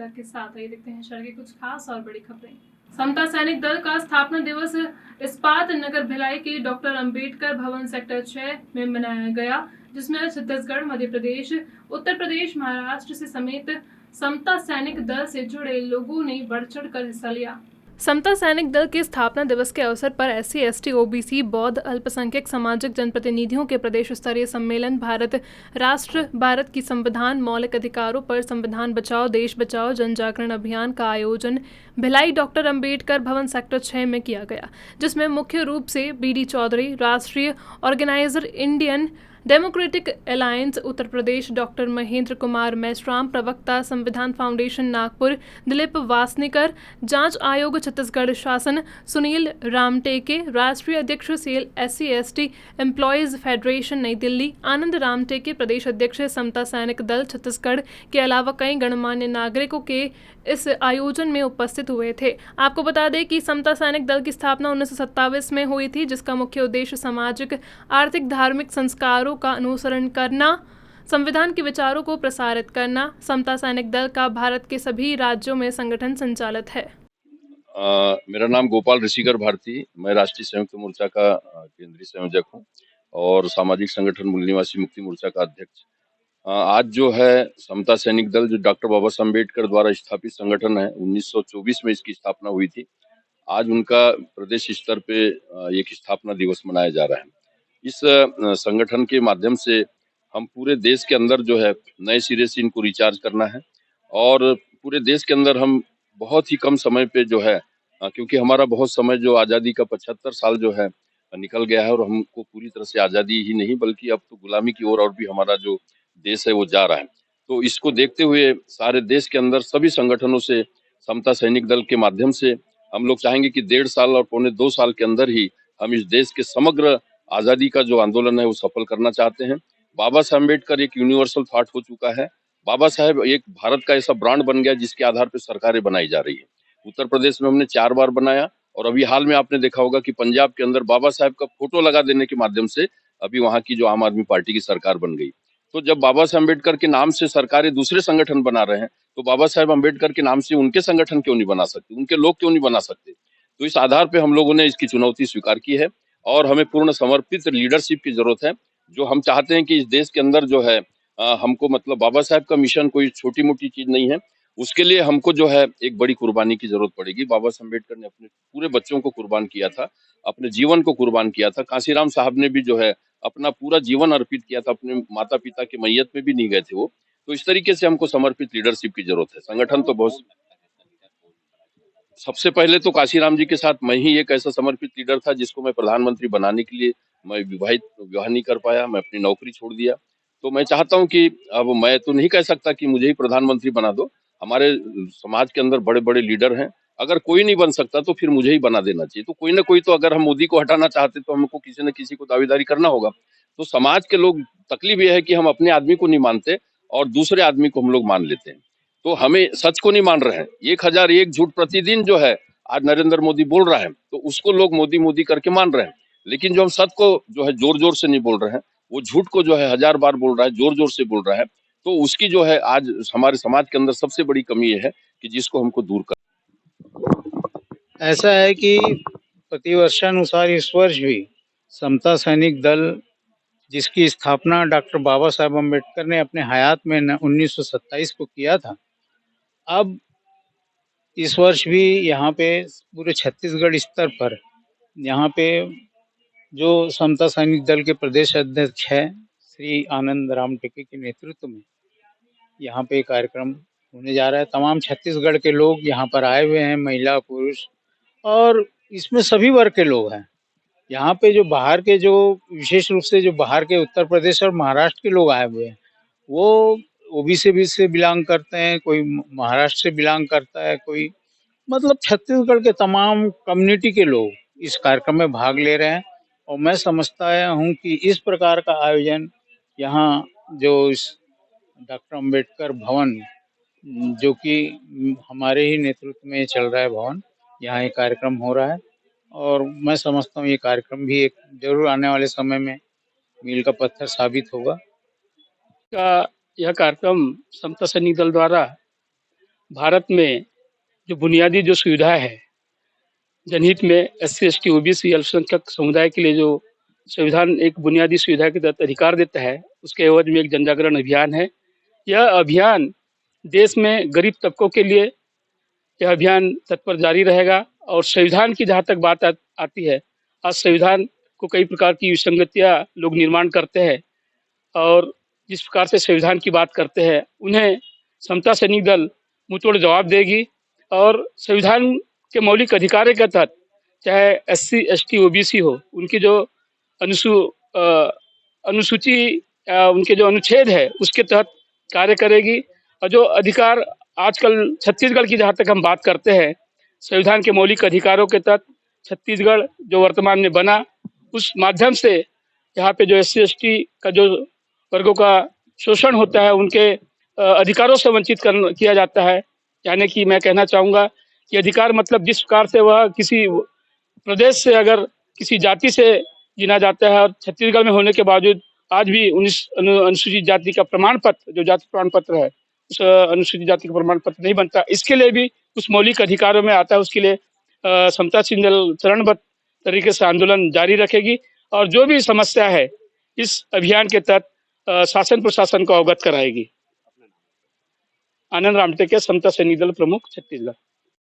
जानकारी के साथ आइए देखते हैं शहर की कुछ खास और बड़ी खबरें। समता सैनिक दल का स्थापना दिवस इस्पात नगर भिलाई के डॉक्टर अंबेडकर भवन सेक्टर 6 में मनाया गया, जिसमें छत्तीसगढ़, मध्य प्रदेश, उत्तर प्रदेश, महाराष्ट्र से समेत समता सैनिक दल से जुड़े लोगों ने बढ़ चढ़कर हिस्सा लिया। समता सैनिक दल के स्थापना दिवस के अवसर पर SC, ST, OBC, बौद्ध, अल्पसंख्यक सामाजिक जनप्रतिनिधियों के प्रदेश स्तरीय सम्मेलन भारत राष्ट्र, भारत की संविधान, मौलिक अधिकारों पर संविधान बचाओ, देश बचाओ जन जागरण अभियान का आयोजन भिलाई डॉक्टर अंबेडकर भवन सेक्टर 6 में किया गया, जिसमें मुख्य रूप से BD चौधरी, राष्ट्रीय organiser Indian democratic alliance Uttar Pradesh, doctor Mahendra Kumar Meshram, प्रवक्ता संविधान फाउंडेशन नागपुर दिलीप वासनीकर, जांच आयोग छत्तीसगढ़ शासन सुनील रामटेके, राष्ट्रीय अध्यक्ष SC ST एम्प्लॉयज फेडरेशन नई दिल्ली आनंद रामटेके, प्रदेश अध्यक्ष समता सैनिक दल छत्तीसगढ़ के अलावा कई गणमान्य नागरिकों के इस आयोजन में उपस्थित हुए थे। आपको बता दें कि समता सैनिक दल की स्थापना 1927 में हुई थी, जिसका मुख्य उद्देश्य सामाजिक, आर्थिक, धार्मिक संस्कारों का अनुसरण करना, संविधान के विचारों को प्रसारित करना। समता सैनिक दल का भारत के सभी राज्यों में संगठन संचालित है। मेरा नाम गोपाल ऋषिकर भारती, मैं राष्ट्रीय संयुक्त मोर्चा का केंद्रीय संयोजक हूं और सामाजिक संगठन मूल निवासी मुक्ति मोर्चा का अध्यक्ष। आज जो है समता सैनिक दल जो डॉक्टर बाबा साहब अम्बेडकर द्वारा स्थापित संगठन है, 1924 में इसकी स्थापना हुई थी। आज उनका प्रदेश स्तर पे एक स्थापना दिवस मनाया जा रहा है। इस संगठन के माध्यम से हम पूरे देश के अंदर जो है नए सिरे से इनको रिचार्ज करना है और पूरे देश के अंदर हम बहुत ही कम समय पे जो है क्योंकि हमारा बहुत समय जो आज़ादी का 75 साल जो है निकल गया है और हमको पूरी तरह से आज़ादी ही नहीं बल्कि अब तो गुलामी की ओर और भी हमारा जो देश है वो जा रहा है। तो इसको देखते हुए सारे देश के अंदर सभी संगठनों से समता सैनिक दल के माध्यम से हम लोग चाहेंगे कि 1.5 साल और 1.25 साल के अंदर ही हम इस देश के समग्र आज़ादी का जो आंदोलन है वो सफल करना चाहते हैं। बाबा साहब अम्बेडकर एक यूनिवर्सल थॉट हो चुका है। बाबा साहेब एक भारत का ऐसा ब्रांड बन गया जिसके आधार पर सरकारें बनाई जा रही है। उत्तर प्रदेश में हमने 4 बार बनाया और अभी हाल में आपने देखा होगा कि पंजाब के अंदर बाबा साहेब का फोटो लगा देने के माध्यम से अभी वहां की जो आम आदमी पार्टी की सरकार बन गई। तो जब बाबा साहब अम्बेडकर के नाम से सरकारें दूसरे संगठन बना रहे हैं तो बाबा साहेब अम्बेडकर के नाम से उनके संगठन क्यों नहीं बना सकते, उनके लोग क्यों नहीं बना सकते। तो इस आधार पे हम लोगों ने इसकी चुनौती स्वीकार की है और हमें पूर्ण समर्पित लीडरशिप की जरूरत है। जो हम चाहते हैं कि इस देश के अंदर जो है हमको मतलब बाबा साहेब का मिशन कोई छोटी मोटी चीज नहीं है, उसके लिए हमको जो है एक बड़ी कुर्बानी की जरूरत पड़ेगी। बाबा साहब अम्बेडकर ने अपने पूरे बच्चों को कुर्बान किया था, अपने जीवन को कुर्बान किया था। कांशीराम साहब ने भी जो है अपना पूरा जीवन अर्पित किया था, अपने माता पिता के मैयत में भी नहीं गए थे वो। तो इस तरीके से हमको समर्पित लीडरशिप की जरूरत है। संगठन तो बहुत, सबसे पहले तो काशीराम जी के साथ मैं ही एक ऐसा समर्पित लीडर था जिसको मैं प्रधानमंत्री बनाने के लिए मैं विवाह नहीं कर पाया, मैं अपनी नौकरी छोड़ दिया। तो मैं चाहता हूं कि अब मैं तो नहीं कह सकता कि मुझे ही प्रधानमंत्री बना दो। हमारे समाज के अंदर बड़े बड़े लीडर हैं, अगर कोई नहीं बन सकता तो फिर मुझे ही बना देना चाहिए। तो कोई ना कोई तो, अगर हम मोदी को हटाना चाहते तो हमको किसी न किसी को दावेदारी करना होगा। तो समाज के लोग, तकलीफ यह है कि हम अपने आदमी को नहीं मानते और दूसरे आदमी को हम लोग मान लेते हैं। तो हमें सच को नहीं मान रहे हैं। 1001 झूठ प्रतिदिन जो है आज नरेंद्र मोदी बोल रहा है तो उसको लोग मोदी मोदी करके मान रहे हैं, लेकिन जो हम सत्य को जो है जोर जोर से नहीं बोल रहे हैं, वो झूठ को जो है 1000 बार बोल रहा है, जोर जोर से बोल रहा है। तो उसकी जो है आज हमारे समाज के अंदर सबसे बड़ी कमी ये है कि जिसको हमको दूर कर। ऐसा है कि प्रतिवर्षानुसार इस वर्ष भी समता सैनिक दल, जिसकी स्थापना डॉक्टर बाबा साहब अम्बेडकर ने अपने हयात में 1927 को किया था, अब इस वर्ष भी यहाँ पे पूरे छत्तीसगढ़ स्तर पर यहाँ पे जो समता सैनिक दल के प्रदेश अध्यक्ष है श्री आनंद रामटेके के नेतृत्व में यहाँ पे कार्यक्रम होने जा रहा है। तमाम छत्तीसगढ़ के लोग यहाँ पर आए हुए हैं, महिला पुरुष, और इसमें सभी वर्ग के लोग हैं। यहाँ पे जो बाहर के, जो विशेष रूप से जो बाहर के उत्तर प्रदेश और महाराष्ट्र के लोग आए हुए हैं, वो ओबीसी से बिलोंग करते हैं, कोई महाराष्ट्र से बिलोंग करता है, कोई मतलब छत्तीसगढ़ के तमाम कम्युनिटी के लोग इस कार्यक्रम में भाग ले रहे हैं। और मैं समझता हूँ कि इस प्रकार का आयोजन यहाँ जो इस डॉक्टर अंबेडकर भवन, जो कि हमारे ही नेतृत्व में चल रहा है भवन, यहाँ एक कार्यक्रम हो रहा है और मैं समझता हूँ ये कार्यक्रम भी एक जरूर आने वाले समय में मील का पत्थर साबित होगा। यह कार्यक्रम समता सैनिक दल द्वारा भारत में जो बुनियादी जो सुविधा है, जनहित में एससी, एसटी, ओबीसी, अल्पसंख्यक समुदाय के लिए जो संविधान एक बुनियादी सुविधा के तहत अधिकार देता है, उसके एवज में एक जनजागरण अभियान है। यह अभियान देश में गरीब तबकों के लिए यह अभियान तत्पर जारी रहेगा। और संविधान की जहाँ तक बात आती है, आज संविधान को कई प्रकार की विसंगतियाँ लोग निर्माण करते हैं और जिस प्रकार से संविधान की बात करते हैं, उन्हें समता सैनिक दल मुंहतोड़ जवाब देगी। और संविधान के मौलिक अधिकारों के तहत चाहे एससी, एसटी, ओबीसी हो, उनकी जो अनुसूची उनके जो अनुच्छेद है उसके तहत कार्य करेगी। और जो अधिकार आजकल छत्तीसगढ़ की जहाँ तक हम बात करते हैं, संविधान के मौलिक अधिकारों के तहत छत्तीसगढ़ जो वर्तमान में बना, उस माध्यम से यहाँ पे जो एससी, एसटी का जो वर्गों का शोषण होता है, उनके अधिकारों से वंचित किया जाता है। यानी कि मैं कहना चाहूँगा कि अधिकार मतलब जिस प्रकार से वह किसी प्रदेश से अगर किसी जाति से गिना जाता है और छत्तीसगढ़ में होने के बावजूद आज भी 19 अनुसूचित जाति का प्रमाण पत्र, जो जाति प्रमाण पत्र है, उस अनुसूचित जाति का प्रमाण पत्र नहीं बनता, इसके लिए भी कुछ मौलिक अधिकारों में आता है। उसके लिए समता सैनिक दल चरणबद्ध तरीके से आंदोलन जारी रखेगी और जो भी समस्या है इस अभियान के तहत शासन प्रशासन को अवगत कराएगी। आनंद रामटेके, समता सैनिक दल प्रमुख, छत्तीसगढ़।